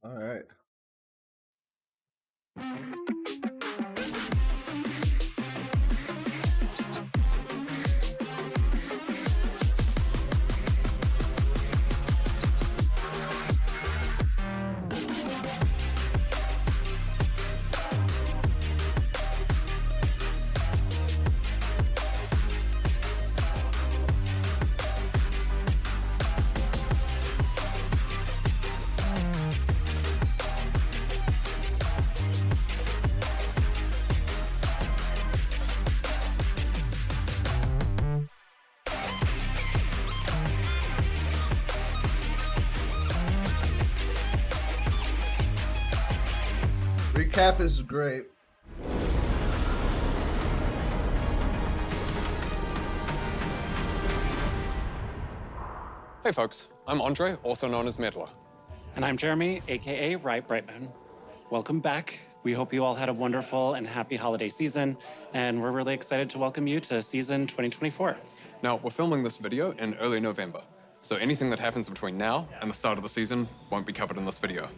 All right. Recap is great. Hey folks, I'm Andre, also known as Meddler. And I'm Jeremy, aka Right Brightman. Welcome back. We hope you all had a wonderful and happy holiday season, and we're really excited to welcome you to season 2024. Now, we're filming this video in early November, so anything that happens between now and the start of the season won't be covered in this video.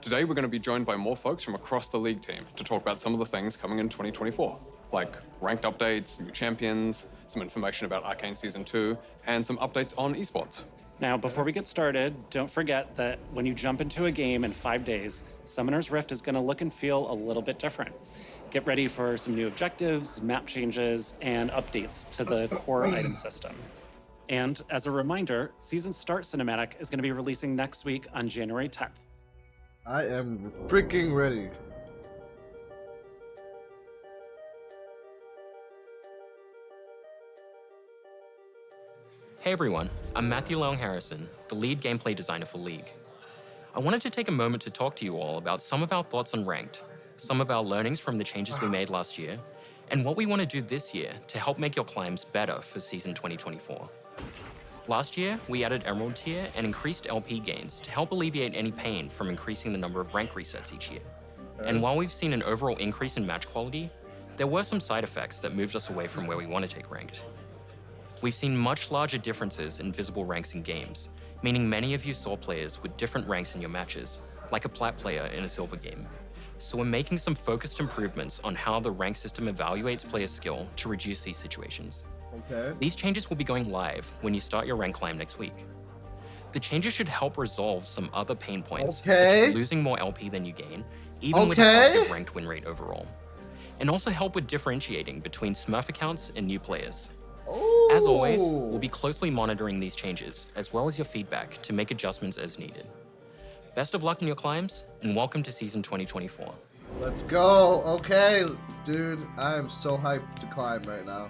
Today, we're going to be joined by more folks from across the league team to talk about some of the things coming in 2024, like ranked updates, new champions, some information about Arcane Season 2, and some updates on esports. Now, before we get started, don't forget that when you jump into a game in 5 days, Summoner's Rift is going to look and feel a little bit different. Get ready for some new objectives, map changes, and updates to the core item system. And as a reminder, Season Start Cinematic is going to be releasing next week on January 10th. I am freaking ready. Hey everyone, I'm Matthew Long Harrison, the lead gameplay designer for League. I wanted to take a moment to talk to you all about some of our thoughts on Ranked, some of our learnings from the changes we made last year, and what we want to do this year to help make your climbs better for Season 2024. Last year, we added Emerald tier and increased LP gains to help alleviate any pain from increasing the number of rank resets each year. And while we've seen an overall increase in match quality, there were some side effects that moved us away from where we want to take Ranked. We've seen much larger differences in visible ranks in games, meaning many of you saw players with different ranks in your matches, like a plat player in a silver game. So we're making some focused improvements on how the rank system evaluates player skill to reduce these situations. Okay. These changes will be going live when you start your rank climb next week. The changes should help resolve some other pain points, such as losing more LP than you gain, even with a positive ranked win rate overall. And also help with differentiating between Smurf accounts and new players. As always, we'll be closely monitoring these changes, as well as your feedback, to make adjustments as needed. Best of luck in your climbs, and welcome to Season 2024. Let's go. Okay, dude, I am so hyped to climb right now.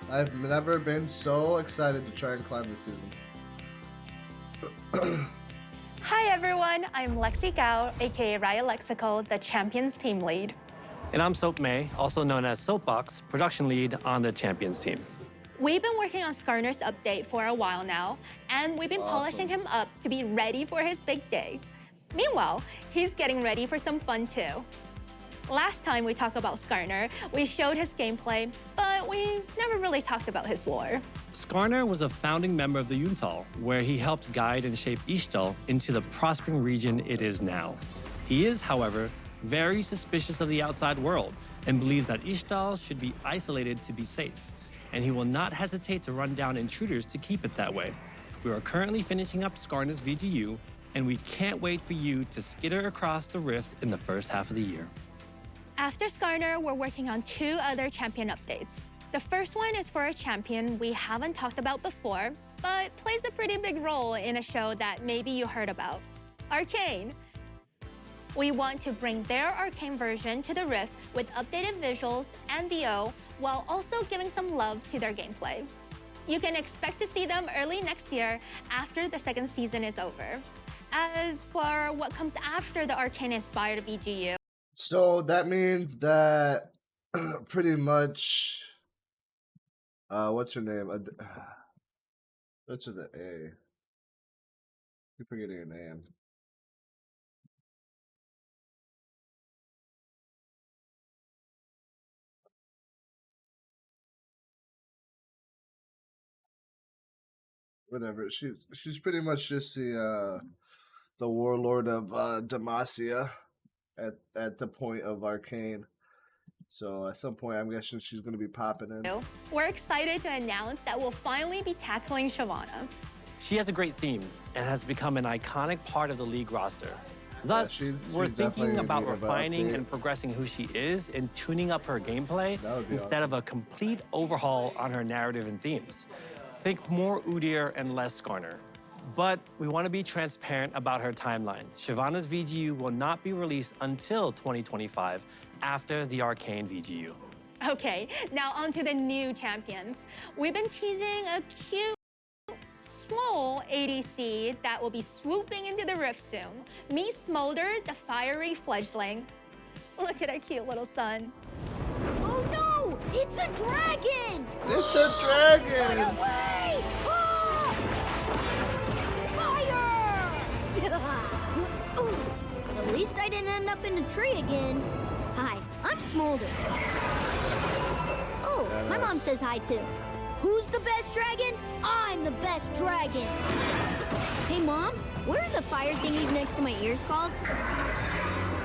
I've never been so excited to try and climb this season. Hi everyone, I'm Lexi Gao, aka Raya Lexical, the Champions team lead. And I'm Soap May, also known as Soapbox, production lead on the Champions team. We've been working on Skarner's update for a while now, and we've been polishing him up to be ready for his big day. Meanwhile, he's getting ready for some fun too. Last time we talked about Skarner, we showed his gameplay, but we never really talked about his lore. Skarner was a founding member of the Yuntal, where he helped guide and shape Ishtal into the prospering region it is now. He is, however, very suspicious of the outside world and believes that Ishtal should be isolated to be safe, and he will not hesitate to run down intruders to keep it that way. We are currently finishing up Skarner's VGU, and we can't wait for you to skitter across the rift in the first half of the year. After Skarner, we're working on 2 other champion updates. The first one is for a champion we haven't talked about before, but plays a pretty big role in a show that maybe you heard about, Arcane. We want to bring their Arcane version to the Rift with updated visuals and VO, while also giving some love to their gameplay. You can expect to see them early next year after the second season is over. As for what comes after the Arcane-inspired VGU, So that means that pretty much, what's her name? What's with the A? Keep forgetting her name. Whatever. She's pretty much just the the warlord of Demacia at the point of Arcane. So at some point, I'm guessing she's going to be popping in. We're excited to announce that we'll finally be tackling Shyvana. She has a great theme and has become an iconic part of the league roster. Thus, we're thinking about refining and progressing who she is and tuning up her gameplay instead of a complete overhaul on her narrative and themes. Think more Udyr and less Skarner. But we want to be transparent about her timeline. Shyvana's VGU will not be released until 2025 after the Arcane VGU. Okay, now on to the new champions. We've been teasing a cute, small ADC that will be swooping into the Rift soon. Meet Smolder, the fiery fledgling. Look at our cute little son. Oh no! It's a dragon! It's a dragon! Run away! Ah! Fire! At least I didn't end up in a tree again. Hi, I'm Smolder. Oh, my mom says hi too. Who's the best dragon? I'm the best dragon. Hey, Mom, what are the fire thingies next to my ears called?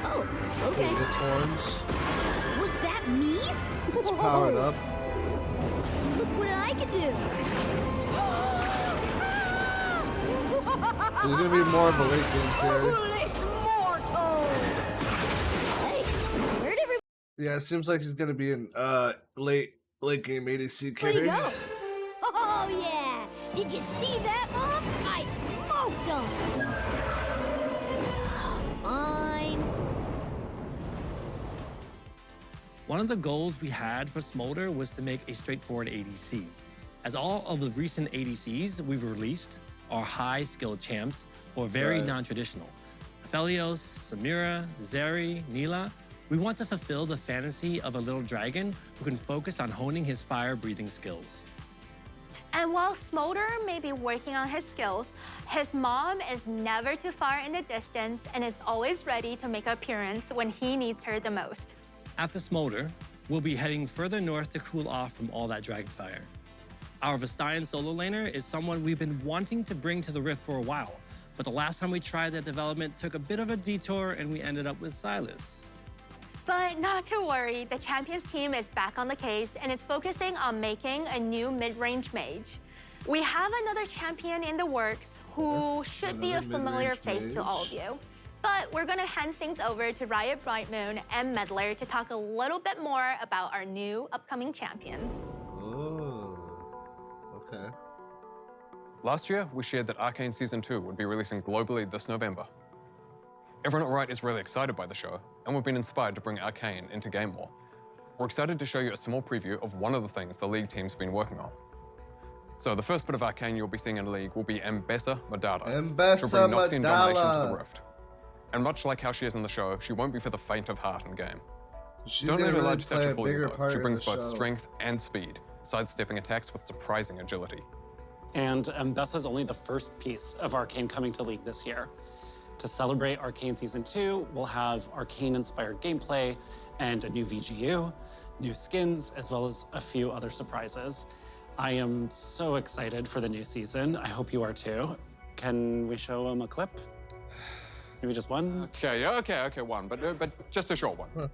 Oh, okay. Its horns. Was that me? It's powered up. Look what I can do. There's gonna be more of a late game carry. Foolish mortal! Hey, where'd everybody Yeah, it seems like he's gonna be in late game ADC carry. go? Oh yeah! Did you see that, Mom? I smoked them! Fine. One of the goals we had for Smolder was to make a straightforward ADC. As all of the recent ADCs we've released are high-skilled champs or very non-traditional. Aphelios, Samira, Zeri, Neela, we want to fulfill the fantasy of a little dragon who can focus on honing his fire-breathing skills. And while Smolder may be working on his skills, his mom is never too far in the distance and is always ready to make an appearance when he needs her the most. After Smolder, we'll be heading further north to cool off from all that dragon fire. Our Vestayan solo laner is someone we've been wanting to bring to the Rift for a while, but the last time we tried that development took a bit of a detour and we ended up with Sylas. But not to worry, the Champions team is back on the case and is focusing on making a new mid-range mage. We have another champion in the works who should be a familiar face to all of you. But we're gonna hand things over to Riot Brightmoon and Meddler to talk a little bit more about our new upcoming champion. Oh, okay. Last year, we shared that Arcane Season 2 would be releasing globally this November. Everyone at Riot is really excited by the show, and we've been inspired to bring Arcane into game more. We're excited to show you a small preview of one of the things the League team's been working on. So the first bit of Arcane you'll be seeing in League will be Ambessa Madara. She'll bring Noxian domination to the Rift. And much like how she is in the show, she won't be for the faint of heart in game. She's Don't gonna let her really large play stature a fool you, bigger though. part She in brings the both show. strength and speed, sidestepping attacks with surprising agility. And Ambessa's only the first piece of Arcane coming to League this year. To celebrate Arcane Season 2, we'll have Arcane-inspired gameplay and a new VGU, new skins, as well as a few other surprises. I am so excited for the new season. I hope you are too. Can we show them a clip? Maybe just one? Okay, one, but just a short one. Huh.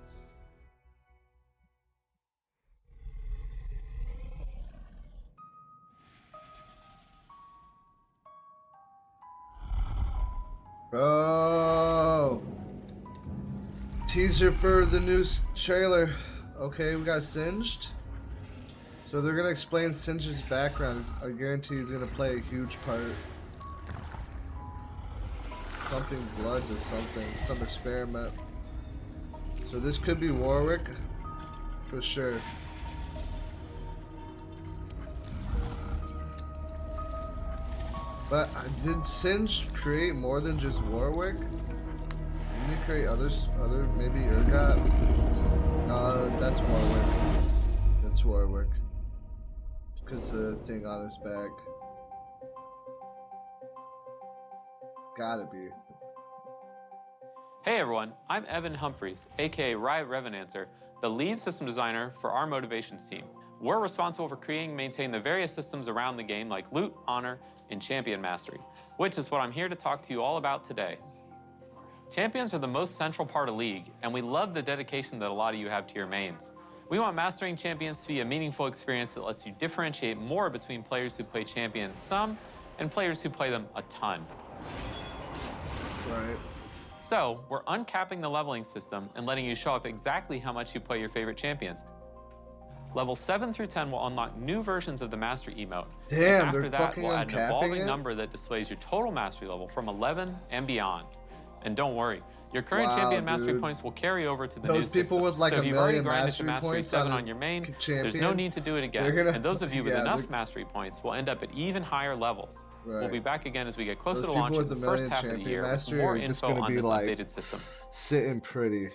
Oh, teaser for the new trailer. Okay, we got Singed. So they're gonna explain Singe's background. I guarantee he's gonna play a huge part. Something blood to something, some experiment. So this could be Warwick, for sure. But did Singe create more than just Warwick? Didn't he create other maybe Urgot? No, that's Warwick. That's Warwick. Because the thing on his back. Gotta be. Hey everyone, I'm Evan Humphreys, aka Riot Revenancer, the lead system designer for our motivations team. We're responsible for creating and maintaining the various systems around the game like loot, honor, and champion mastery, which is what I'm here to talk to you all about today. Champions are the most central part of League, and we love the dedication that a lot of you have to your mains. We want mastering champions to be a meaningful experience that lets you differentiate more between players who play champions some and players who play them a ton. Right. So, we're uncapping the leveling system and letting you show up exactly how much you play your favorite champions. Levels 7 through 10 will unlock new versions of the Mastery emote. Damn, and after they're that, fucking we'll add an uncapping evolving it? number that displays your total Mastery level from 11 and beyond. And don't worry, your current Wow, champion Mastery dude. points will carry over to the Those new people system. with, like, so a if you've already million grinded to Mastery Mastery points 7 on on a your main, champion, there's no need to do it again. they're gonna- And those of you with yeah, enough they're- Mastery points will end up at even higher levels. We'll Right. be back again as we get closer Those to people launch in with the a first million half of the champion year with mastery more are just info gonna on be this like updated system. sitting pretty.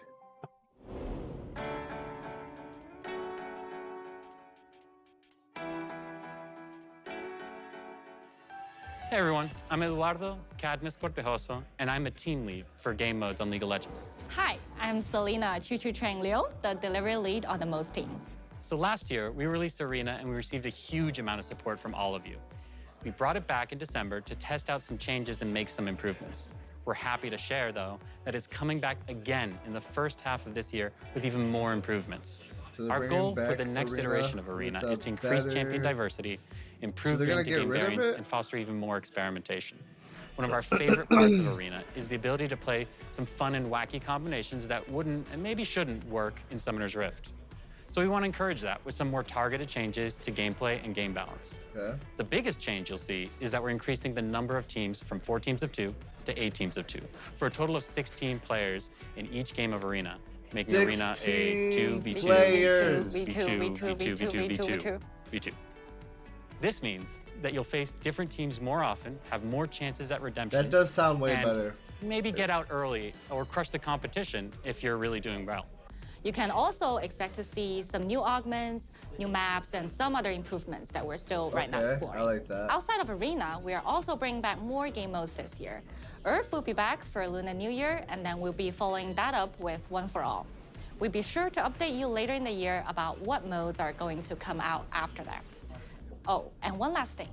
Hey everyone, I'm Eduardo Cadmus Cortejoso, and I'm a team lead for game modes on League of Legends. Hi, I'm Selena Chu Trang Liu, the delivery lead on the MOS team. So last year, we released Arena and we received a huge amount of support from all of you. We brought it back in December to test out some changes and make some improvements. We're happy to share, though, that it's coming back again in the first half of this year with even more improvements. So they're Our bringing goal for back the next Arena iteration of Arena with is a to increase champion better- diversity, improve they're gonna game-to-game get rid of variance, it? and foster even more experimentation. One of our favorite parts of Arena is the ability to play some fun and wacky combinations that wouldn't and maybe shouldn't work in Summoner's Rift. So we want to encourage that with some more targeted changes to gameplay and game balance. Okay. The biggest change you'll see is that we're increasing the number of teams from 4 teams of 2 to 8 teams of 2, for a total of 16 players in each game of Arena, making Arena a 16 2v2, players. v2. This means that you'll face different teams more often, have more chances at redemption. That does sound way and better. maybe get out early or crush the competition if you're really doing well. You can also expect to see some new augments, new maps, and some other improvements that we're still right now Okay, exploring. I like that. Outside of Arena, we are also bringing back more game modes this year. Earth will be back for Lunar New Year, and then we'll be following that up with One for All. We'll be sure to update you later in the year about what modes are going to come out after that. Oh, and one last thing.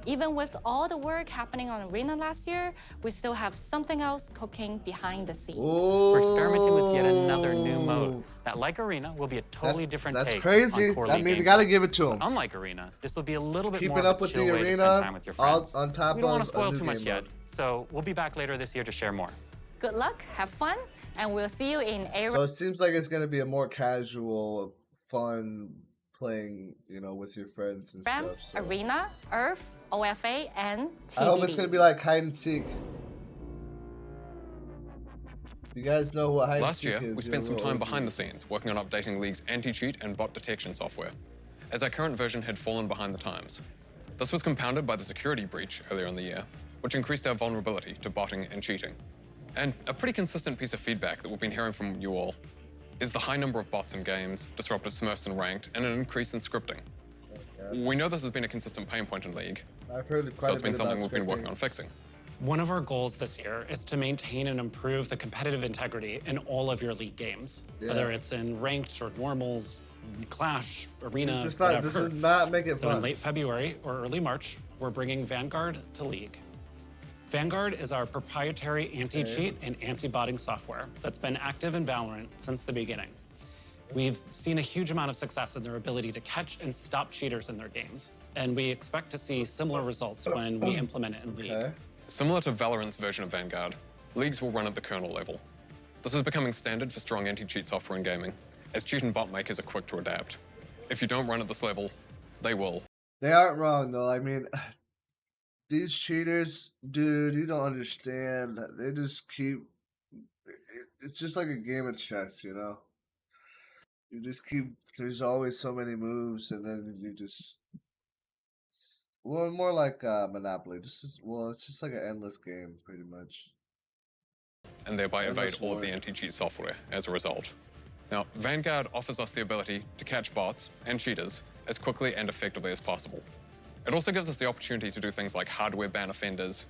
Even with all the work happening on Arena last year, we still have something else cooking behind the scenes. We're experimenting with yet another new mode that, like Arena, will be a totally different That's take crazy. on core I League mean, you gameplay. gotta give it to them. Unlike Arena, this will be a little bit Keeping more up of a with chill the way to Arena, spend time with your all friends. on top we don't want of to spoil a new too much game yet, mode. so we'll be back later this year to share more. Good luck, have fun, and we'll see you in So it seems like it's gonna be a more casual, fun playing, you know, with your friends and stuff. So. Arena, Earth, OFA, and TBD. I hope it's gonna be like hide and seek. You guys know what hide and Last seek year, is. we you're spent some real time OG. behind the scenes working on updating League's anti-cheat and bot detection software, as our current version had fallen behind the times. This was compounded by the security breach earlier in the year, which increased our vulnerability to botting and cheating. And a pretty consistent piece of feedback that we've been hearing from you all is the high number of bots in games, disrupted smurfs in ranked, and an increase in scripting. We know this has been a consistent pain point in League, I've heard quite so it's a been bit something about we've been working scripting. on fixing. One of our goals this year is to maintain and improve the competitive integrity in all of your League games, whether it's in ranked or normals, Clash, Arena, This not, whatever. this is not make it So fun. in late February or early March, we're bringing Vanguard to League. Vanguard is our proprietary anti-cheat and anti-botting software that's been active in Valorant since the beginning. We've seen a huge amount of success in their ability to catch and stop cheaters in their games, and we expect to see similar results when we implement it in League. Okay. Similar to Valorant's version of Vanguard, Leagues will run at the kernel level. This is becoming standard for strong anti-cheat software in gaming, as cheat and bot makers are quick to adapt. If you don't run at this level, they will. They aren't wrong though. I mean, these cheaters, dude, you don't understand. They just keep. It's just like a game of chess, you know. You just keep. There's always so many moves, and then you just. Well, more like Monopoly. Well, it's just like an endless game, pretty much. And thereby And evade that's all of the why. anti-cheat software as a result. Now, Vanguard offers us the ability to catch bots and cheaters as quickly and effectively as possible. It also gives us the opportunity to do things like hardware ban offenders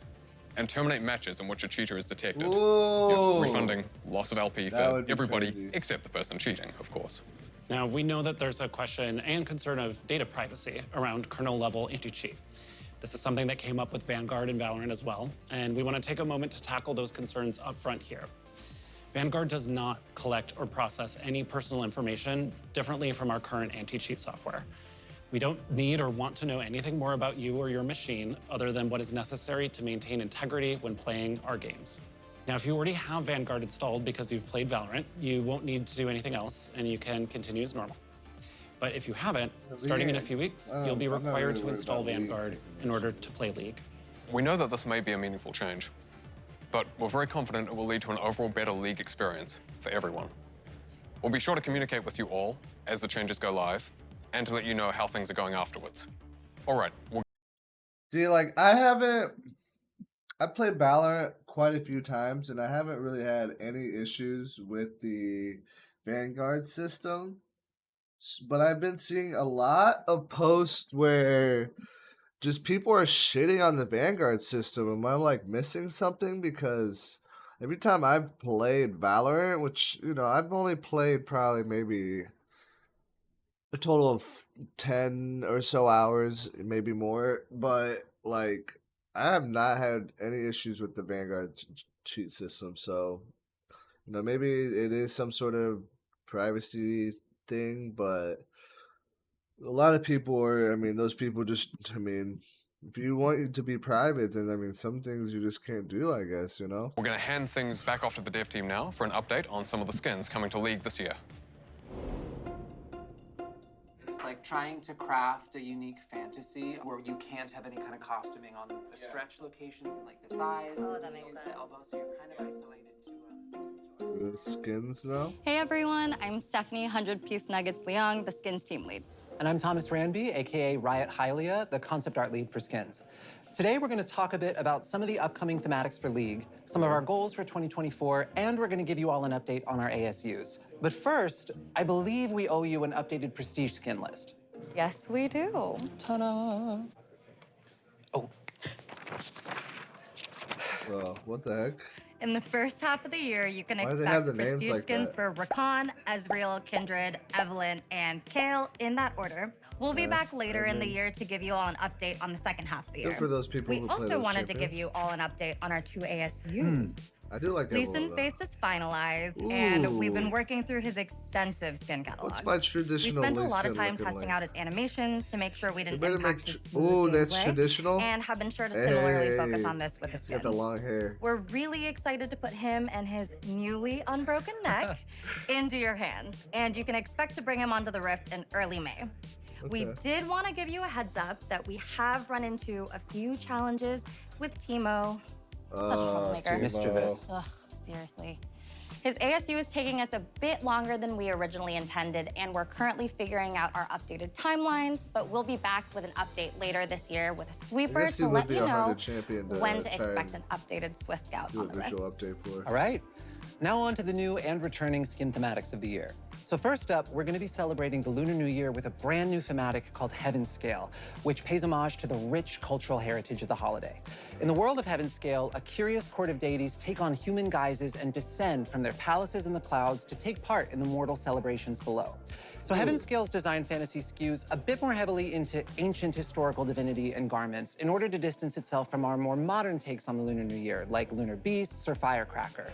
and terminate matches in which a cheater is detected. You know, Whoa! refunding loss of LP That for would be everybody crazy. except the person cheating, of course. Now, we know that there's a question and concern of data privacy around kernel-level anti-cheat. This is something that came up with Vanguard and Valorant as well, and we want to take a moment to tackle those concerns up front here. Vanguard does not collect or process any personal information differently from our current anti-cheat software. We don't need or want to know anything more about you or your machine other than what is necessary to maintain integrity when playing our games. Now, if you already have Vanguard installed because you've played Valorant, you won't need to do anything else, and you can continue as normal. But if you haven't, starting in a few weeks, you'll be required to install Vanguard in order to play League. We know that this may be a meaningful change, but we're very confident it will lead to an overall better League experience for everyone. We'll be sure to communicate with you all as the changes go live, and to let you know how things are going afterwards. All right, See, like, I played Valorant quite a few times, and I haven't really had any issues with the Vanguard system. But I've been seeing a lot of posts where just people are shitting on the Vanguard system. Am I, like, missing something? Because every time I've played Valorant, which, you know, I've only played probably maybe a total of 10 or so hours, maybe more, but, like, I have not had any issues with the Vanguard cheat system, so, you know, maybe it is some sort of privacy thing, but a lot of people are, I mean, those people just, I mean, if you want it to be private, then, I mean, some things you just can't do, I guess, you know? we're going to hand things back off to the dev team now for an update on some of the skins coming to League this year. It's like trying to craft a unique fantasy where you can't have any kind of costuming on the stretch locations and like the thighs, the knees, the elbows, so you're kind of isolated to The skins now? Hey everyone, I'm Stephanie 100 Piece Nuggets Leong, the Skins team lead. And I'm Thomas Ranby, aka Riot Hylia, the concept art lead for Skins. Today we're going to talk a bit about some of the upcoming thematics for League, some of our goals for 2024, and we're going to give you all an update on our ASUs. But first, I believe we owe you an updated prestige skin list. Yes, we do. Ta-da! Oh, Well, what the heck? In the first half of the year, you can Why do they have expect the names prestige like skins that? for Rakan, Ezreal, Kindred, Evelynn, and Kale in that order. We'll be back later in the year to give you all an update on the second half of the year. Good for those people We who play also those wanted to give champions. you all an update on our 2 ASUs. I do like Leeson's Evelyn, though. face is finalized, and we've been Ooh. working through his extensive skin catalog. What's my We traditional spent a lot of Leeson time looking testing like? out his animations to make sure we didn't better impact make his tr- smooth Ooh, that's gameplay, traditional? and have been sure to similarly focus Hey, on this with his he's got skins. the long hair. We're really excited to put him and his newly unbroken neck into your hands, and you can expect to bring him onto the Rift in early May. We Okay. did want to give you a heads up that we have run into a few challenges with Teemo. Such a troublemaker. Teemo. mischievous. Ugh, seriously. His ASU is taking us a bit longer than we originally intended, and we're currently figuring out our updated timelines, but we'll be back with an update later this year with a sweeper guess he to would let be you a hard know champion to when to try expect and an updated Swift Scout Do a on the Rift. visual update for. All right. Now on to the new and returning skin thematics of the year. So first up, we're going to be celebrating the Lunar New Year with a brand new thematic called Heaven Scale, which pays homage to the rich cultural heritage of the holiday. In the world of Heaven Scale, a curious court of deities take on human guises and descend from their palaces in the clouds to take part in the mortal celebrations below. So Heaven Scale's design fantasy skews a bit more heavily into ancient historical divinity and garments in order to distance itself from our more modern takes on the Lunar New Year, like lunar beasts or firecracker.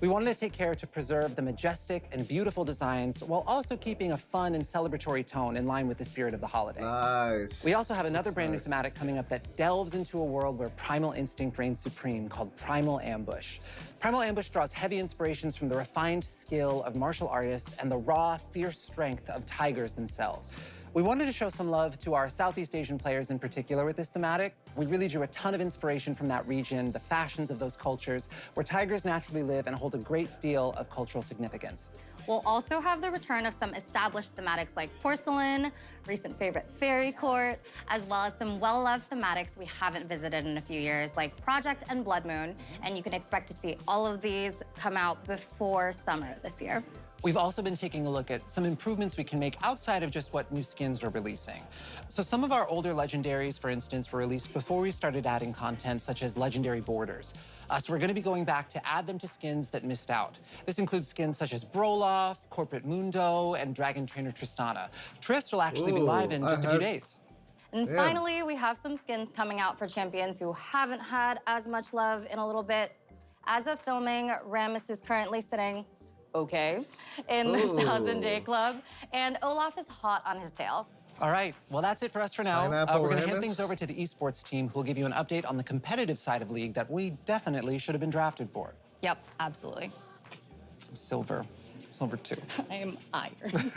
We wanted to take care to preserve the majestic and beautiful designs while also keeping a fun and celebratory tone in line with the spirit of the holiday. Nice. We also have another brand Nice. new thematic coming up that delves into a world where primal instinct reigns supreme, called Primal Ambush. Primal Ambush draws heavy inspirations from the refined skill of martial artists and the raw, fierce strength of tigers themselves. We wanted to show some love to our Southeast Asian players in particular with this thematic. We really drew a ton of inspiration from that region, the fashions of those cultures, where tigers naturally live and hold a great deal of cultural significance. We'll also have the return of some established thematics like porcelain, recent favorite fairy court, as well as some well-loved thematics we haven't visited in a few years, like Project and Blood Moon, and you can expect to see all of these come out before summer this year. We've also been taking a look at some improvements we can make outside of just what new skins we're releasing. So some of our older legendaries, for instance, were released before we started adding content such as legendary borders. So we're gonna be going back to add them to skins that missed out. This includes skins such as Broloff, Corporate Mundo, and Dragon Trainer Tristana. Trist will actually be live in just a few days. And Damn. finally, we have some skins coming out for champions who haven't had as much love in a little bit. As of filming, Rammus is currently sitting in the 1,000-day club, and Olaf is hot on his tail. All right, well, that's it for us for now. Pineapple We're gonna hand Rammus? things over to the esports team, who will give you an update on the competitive side of League that we definitely should have been drafted for. Yep, absolutely. Silver 2. I am iron.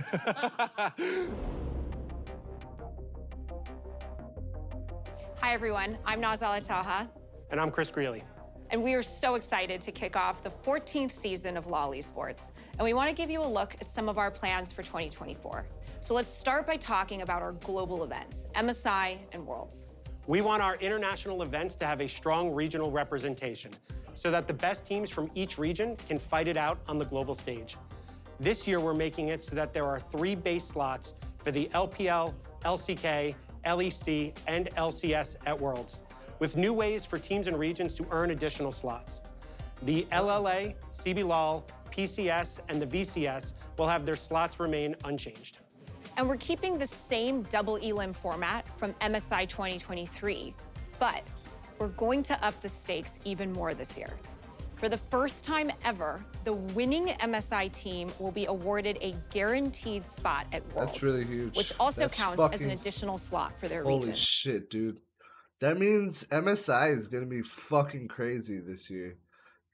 Hi, everyone. I'm Nazala Taha, And I'm Chris Greeley. and we are so excited to kick off the 14th season of LoL Esports. And we want to give you a look at some of our plans for 2024. So let's start by talking about our global events, MSI and Worlds. We want our international events to have a strong regional representation so that the best teams from each region can fight it out on the global stage. This year, we're making it so that there are 3 base slots for the LPL, LCK, LEC, and LCS at Worlds, with new ways for teams and regions to earn additional slots. The LLA, CBLOL, PCS, and the VCS will have their slots remain unchanged. And we're keeping the same double elim format from MSI 2023, but we're going to up the stakes even more this year. For the first time ever, the winning MSI team will be awarded a guaranteed spot at Worlds. That's really huge. Which also That's counts as an fucking- additional slot for their Holy region. shit, dude. That means MSI is gonna be fucking crazy this year.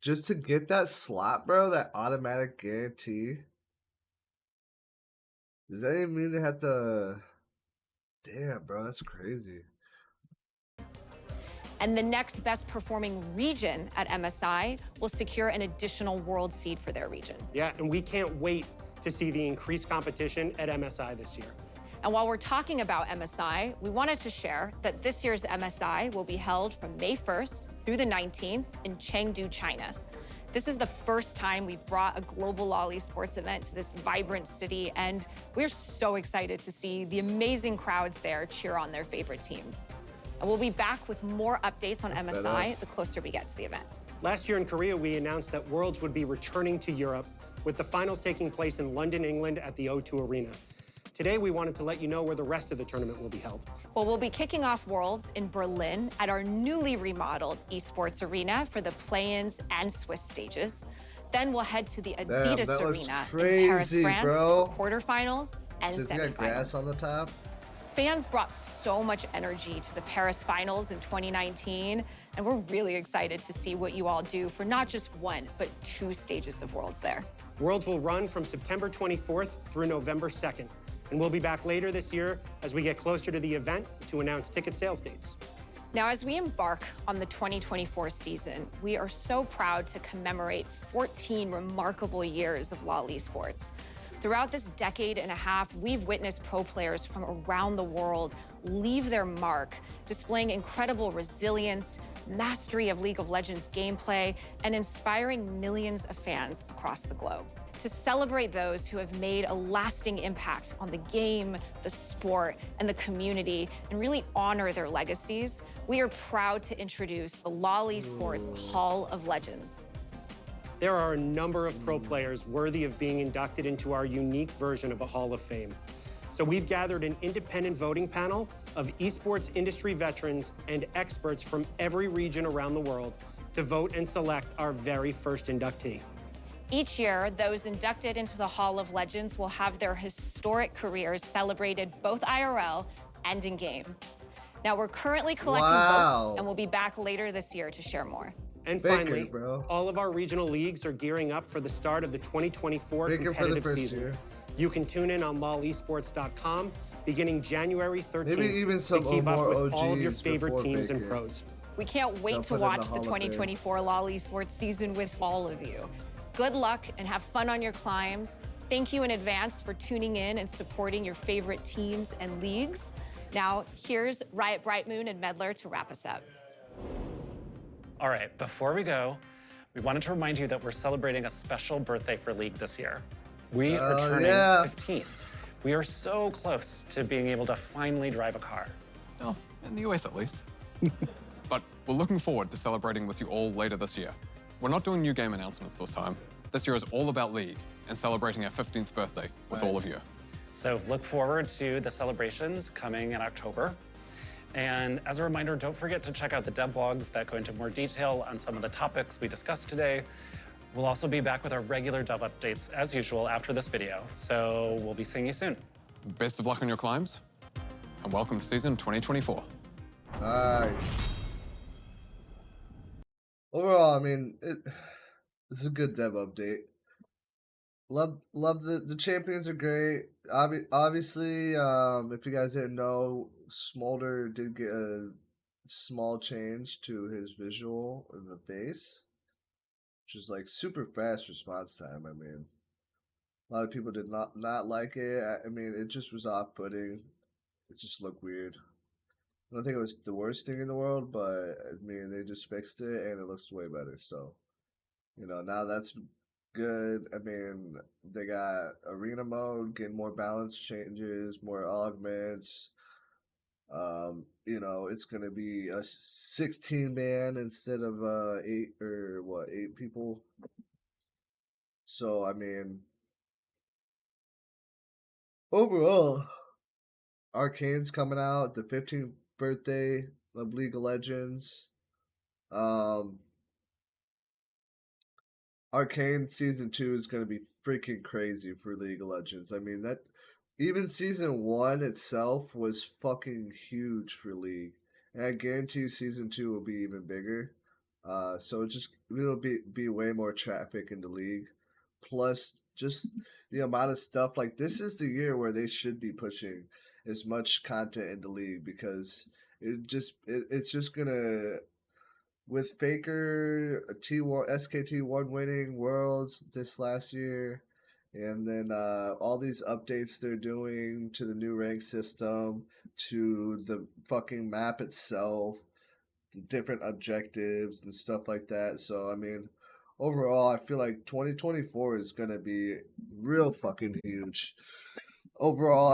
Just to get that slot, bro, that automatic guarantee. Does that even mean they have to? Damn, bro, that's crazy. And the next best performing region at MSI will secure an additional world seed for their region. Yeah, and we can't wait to see the increased competition at MSI this year. And while we're talking about MSI, we wanted to share that this year's MSI will be held from May 1st through the 19th in Chengdu, China. This is the first time we've brought a global LoL Esports event to this vibrant city, and we're so excited to see the amazing crowds there cheer on their favorite teams. And we'll be back with more updates on MSI badass. the closer we get to the event. Last year in Korea, we announced that Worlds would be returning to Europe, with the finals taking place in London, England at the O2 Arena. Today, we wanted to let you know where the rest of the tournament will be held. Well, we'll be kicking off Worlds in Berlin at our newly remodeled esports arena for the play-ins and Swiss stages. Then we'll head to the Adidas that looks Arena crazy, in Paris, France bro. for quarterfinals and Does it got grass semifinals. on the top? Fans brought so much energy to the Paris finals in 2019, and we're really excited to see what you all do for not just one, but 2 stages of Worlds there. Worlds will run from September 24th through November 2nd, and we'll be back later this year as we get closer to the event to announce ticket sales dates. Now, as we embark on the 2024 season, we are so proud to commemorate 14 remarkable years of LoL Esports. Throughout this decade and a half, we've witnessed pro players from around the world leave their mark, displaying incredible resilience, mastery of League of Legends gameplay, and inspiring millions of fans across the globe. To celebrate those who have made a lasting impact on the game, the sport, and the community, and really honor their legacies, we are proud to introduce the LoL Esports Hall of Legends. There are a number of pro players worthy of being inducted into our unique version of a Hall of Fame. So we've gathered an independent voting panel of esports industry veterans and experts from every region around the world to vote and select our very first inductee. Each year, those inducted into the Hall of Legends will have their historic careers celebrated both IRL and in-game. Now, we're currently collecting votes, and we'll be back later this year to share more. And Baker, finally, bro. all of our regional leagues are gearing up for the start of the 2024 Baker for the competitive first season. year. You can tune in on lolesports.com beginning January 13th Maybe even some to keep up more with all of your OGs favorite before teams and Baker. pros. We can't wait They'll to put in the watch the Hall of Fame. 2024 LoL Esports season with all of you. Good luck and have fun on your climbs. Thank you in advance for tuning in and supporting your favorite teams and leagues. Now, here's Riot Brightmoon and Medler to wrap us up. All right, before we go, we wanted to remind you that we're celebrating a special birthday for League this year. We are Oh, turning yeah. 15. We are so close to being able to finally drive a car. Well, in the US at least. But we're looking forward to celebrating with you all later this year. We're not doing new game announcements this time. This year is all about League and celebrating our 15th birthday with all of you. So look forward to the celebrations coming in October. And as a reminder, don't forget to check out the dev blogs that go into more detail on some of the topics we discussed today. We'll also be back with our regular dev updates as usual after this video. So we'll be seeing you soon. Best of luck on your climbs, and welcome to season 2024. Nice. Overall, I mean, this is a good dev update. Love the champions are great. Obviously, if you guys didn't know, Smolder did get a small change to his visual in the face, which is like super fast response time. I mean, a lot of people did not like it. I mean, it just was off-putting. It just looked weird. I don't think it was the worst thing in the world, but I mean, they just fixed it and it looks way better. So, now that's good. I mean, they got arena mode, getting more balance changes, more augments. It's gonna be a 16-man instead of 8 people. So I mean, overall, Arcane's coming out, the 15th birthday of League of Legends. Arcane season 2 is going to be freaking crazy for League of Legends. I mean, that even season 1 itself was fucking huge for League. And I guarantee you season 2 will be even bigger. So it'll be way more traffic in the league. Plus just the amount of stuff, like this is the year where they should be pushing as much content in the league, because it's just gonna, with Faker T1 SKT1 winning Worlds this last year, and then all these updates they're doing to the new rank system, to the fucking map itself, the different objectives and stuff like that. So I mean, overall, I feel like 2024 is gonna be real fucking huge. Overall,